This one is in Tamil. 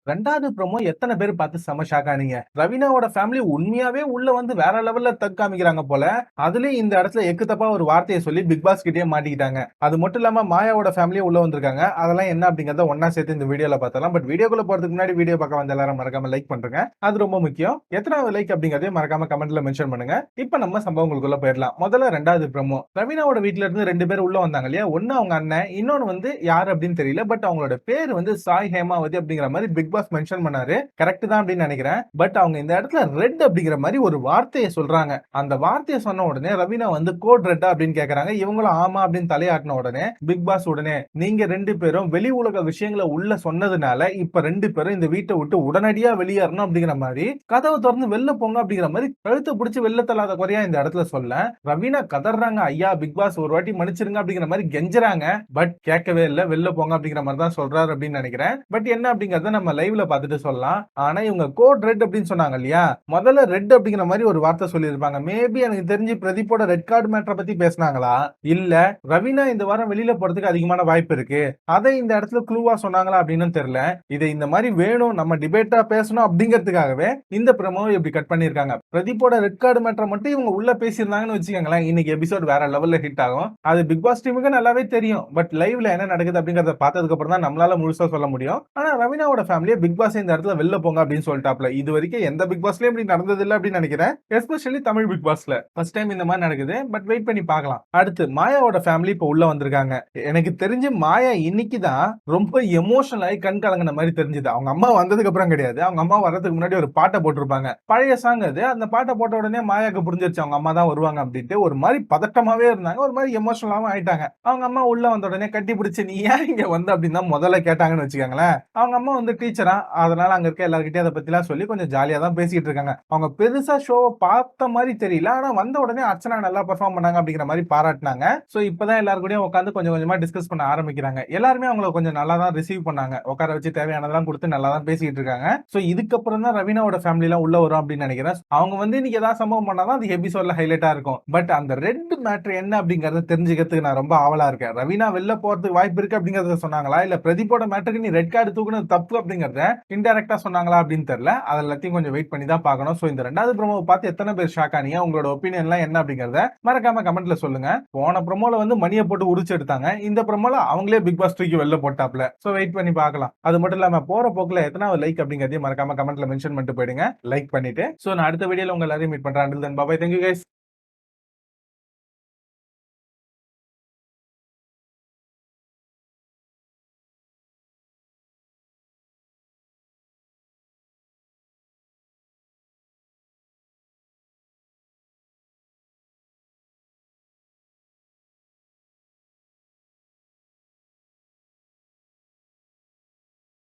2வது ப்ரோமோ எத்தன பேர் பார்த்து செம ஷாக் ஆனீங்க. ரவீனாவோட ஃபேமிலி உண்மையாவே உள்ள வந்து வேற லெவல்ல தக் காமிக்கிறாங்க போல. அதுலயும் இந்த இடத்துல எக்கு தப்பா ஒரு வார்த்தைய சொல்லி பிக் பாஸ் கிட்டயே மாட்டிக்கிட்டாங்க. அது மட்டும் இல்லாம மாயாவோட ஃபேமிலியும் உள்ள வந்திருக்காங்க. அதெல்லாம் என்ன அப்படிங்கறத ஒண்ணா சேர்த்து இந்த வீடியோல பார்த்தலாம். பட் வீடியோக்குள்ள போறதுக்கு முன்னாடி வீடியோ பார்க்க வந்த எல்லாரும் மறக்காம லைக் பண்றேங்க. அது ரொம்ப முக்கியம். எத்தனாவது லைக் அப்படிங்கறதையும் மறக்காம கமெண்ட்ல மென்ஷன் பண்ணுங்க. இப்ப நம்ம சம்பவங்களுக்குள்ள போயிடலாம். முதல்ல 2வது ப்ரோமோ. ரவீனாவோட வீட்ல இருந்து 2 பேர் உள்ள வந்தாங்க இல்லையா? ஒண்ணு அவங்க அண்ணன், இன்னொன்னு வந்து யாரு அப்படின்னு தெரியல. பட் அவங்களோட பேர் வந்து சாய் ஹேமாவதி அப்படிங்கிற மாதிரி பிக் பாஸ் மென்ஷன் பண்ணாரு. கரெக்ட் தான் அப்படின்னு நினைக்கிறேன். பட் அவங்க இந்த இடத்துல ரெட் அப்படிங்கிற மாதிரி ஒரு வார்த்தையை சொல்றாங்க. அந்த வார்த்தையை சொன்ன உடனே ரவீனா வந்து கோட் ரெட்டா அப்படின்னு கேக்குறாங்க. இவங்களும் ஆமா அப்படின்னு தலையாட்டின உடனே பிக் பாஸ் உடனே நீங்க 2 பேரும் வெளி உலக விஷயங்களை உள்ள சொன்னதுனால இப்ப 2 பேரும் இந்த வீட்டை விட்டு உடனடியா வெளியேறணும் அப்படிங்கிற மாதிரி கதவை திறந்து வெளில போங்க அப்படிங்கிற மாதிரி கழுத்தை பிடிச்சு வெளில தள்ளாத குறையா இந்த இடத்துல சொல்ல ரவீனா கதறாங்க. ஐயா பிக் பாஸ் ஒரு வாட்டி மன்னிச்சிருங்க அப்படிங்கிற மாதிரி கெஞ்சறாங்க. பட் கேட்கவே இல்ல. வெளில போங்க அப்படிங்கிற மாதிரி தான் சொல்றாரு அப்படின்னு நினைக்கிறேன். பட் என்ன அப்படிங்கறத நம்ம லைவ்ல பார்த்துட்டு சொல்லலாம். ஆனா இவங்க கோட் ரெட் அப்படின்னு சொன்னாங்க இல்லையா? முதல்ல ரெட் அப்படிங்கிற மாதிரி ஒரு வார்த்தை சொல்லியிருப்பாங்க. மேபி எனக்கு தெரிஞ்சு பிரதீப்போட ரெட் கார்டு மேட்டரை பத்தி பேசினாங்களா, இல்ல ரவீனா இந்த வாரம் வெளியில போறதுக்கு அதிகமான வாய்ப்பு இருக்கு, அதை இந்த இடத்துல க்ளூவா சொன்னாங்களா அப்படின்னு தெரியல. இதை இந்த மாதிரி வேணும் நம்ம டிபேட்டா பேசணும் அப்படிங்கிறதுக்காகவே இந்த ப்ரோமோவை இப்படி கட் பண்ணிருக்காங்க. பிரதீப்போட ரெட் கார்டு மேட்டரை மட்டும் இவங்க உள்ள பேசியிருந்தாங்கன்னு வச்சுக்கோங்களேன், இன்னைக்கு எபிசோட் வேற லெவல்ல ஹிட் ஆகும். அது பிக் பாஸ் டீமுக்கு நல்லாவே தெரியும். பட் லைவ்ல என்ன நடக்குது அப்படிங்கறத பார்த்ததுக்கு அப்புறம் தான் நம்மளால முழுசா சொல்ல முடியும். ஆனா ரவீனாவோட ஃபேமிலியை பிக் பாஸ் இந்த இடத்துல வெளில போங்க அப்படின்னு சொல்லிட்டாப்ல. இது வரைக்கும் எந்த பிக் பாஸ்லயும் இப்படி நடந்தது இல்ல அப்படின்னு நினைக்கிறேன். எஸ்பெஷலி தமிழ் பிக் பாஸ்ல ஃபர்ஸ்ட் டைம் இந்த மாதிரி நடக்குது. பட் வெயிட் பண்ணி பார்க்கலாம். அடுத்து மாயாவோட ஃபேமிலி இப்ப உள்ள வந்திருக்காங்க. எனக்கு தெரிஞ்சு மாயா இன்னைக்கு தான் ரொம்ப எமோஷனல் ஆகி கண் கலங்கின மாதிரி தெரிஞ்சது. அவங்க அம்மா வந்ததுக்கு அப்புறம் கிடையாது. அவங்க அம்மா வர்றதுக்கு முன்னாடி ஒரு பாட்டை போட்டிருப்பாங்க. பழைய சாங் அது. அந்த பாட்டை போட்ட உடனே மாயாக்கு புரிஞ்சிருச்சு அவங்க அம்மா தான் வருவாங்க அப்படின்ட்டு. ஒரு மாதிரி பதட்டமாவே இருந்தாங்க. ஒரு மாதிரி எமோஷனலாவும் ஆயிட்டாங்க. அவங்க அம்மா உள்ள வந்த உடனே கட்டி பிடிச்சு நீ ஏன் இங்க வந்த அப்படின்னு தான் முதல்ல கேட்டாங்கன்னு வச்சுக்கோங்களேன். அவங்க அம்மா வந்து டீச்சரா, அதனால அங்க இருக்க எல்லார்கிட்டயும் அதை பத்தி எல்லாம் சொல்லி கொஞ்சம் ஜாலியா தான் பேசிட்டு இருக்காங்க. அவங்க பெருசா ஷோவை பார்த்த மாதிரி தெரியல. ஆனா வந்த உடனே அர்ச்சனா நல்லா பெர்ஃபார்ம் பண்ணாங்க அப்படிங்கிற மாதிரி பாராட்டினாங்க. சோ இப்பதான் எல்லாரும் கூடயும் உட்காந்து கொஞ்சம் கொஞ்சமா டிஸ்கஸ் பண்ண ஆரம்பிக்கிறாங்க. எல்லாருமே அவங்களை கொஞ்சம் நல்லா தான் ரிசீவ் பண்ணாங்க. உட்கார வச்சு தேவையானதெல்லாம் கொடுத்து நல்லா தான் பேசிட்டு இருக்காங்க. சோ இதுக்கப்புறம் தான் ரவீனாவோட ஃபேமிலி எல்லாம் உள்ள வரும் அப்படின்னு நினைக்கிறேன். அவங்க வந்து இன்னைக்கு ஏதாவது சம்பவம் பண்ணாதான் அது எபிசோட்ல ஹைலைட்டா இருக்கும். பட் அந்த ரெட் மேட்டர் என்ன அப்படிங்கறத தெரிஞ்சுக்கிறதுக்கு நான் ரொம்ப ஆவலா இருக்கேன். ரவீனா வெளில போறதுக்கு வாய்ப்பு இருக்கு அப்படிங்கறத சொன்னாங்களா, இல்ல பிரதீப்போட மேட்டருக்கு நீ ரெட் கார்டு தூக்குனது தப்பு அப்படிங்கறத இன்டைரக்டா சொன்னாங்களா அப்படின்னு தெரியல. அது எல்லாத்தையும் கொஞ்சம் வெயிட் பண்ணி தான் பார்க்கணும். சோ இந்த 2வது ப்ரோமோவை பார்த்து எத்தனை பேர் ஷாக் ஆனீங்க, உங்களோட ஒப்பீனியன் எல்லாம் என்ன அப்படிங்கறத மறக்காம கமெண்ட்ல சொல்லுங்க. போன ப்ரோமோல வந்து மணியை போட்டு உரிச்சு எடுத்தாங்க. இந்த ப்ரோமோல அவங்களே பிக் பாஸ் தூக்கி வெளில போட்டாப்ல. சோ வெயிட் பண்ணி பார்க்கலாம். அது மட்டும் இல்லாம போற போக்குல எத்தனாவது லைக் அப்படிங்கறதையும் மறக்காம கமெண்ட்ல மென்ஷன் பண்ணிட்டு போயிடுங்க. லைக் பண்ணிட்டு. சோ நான் அடுத்த வீடியோல உங்க எல்லாரையும் மீட் பண்றேன். Until then, bye bye. Thank you guys.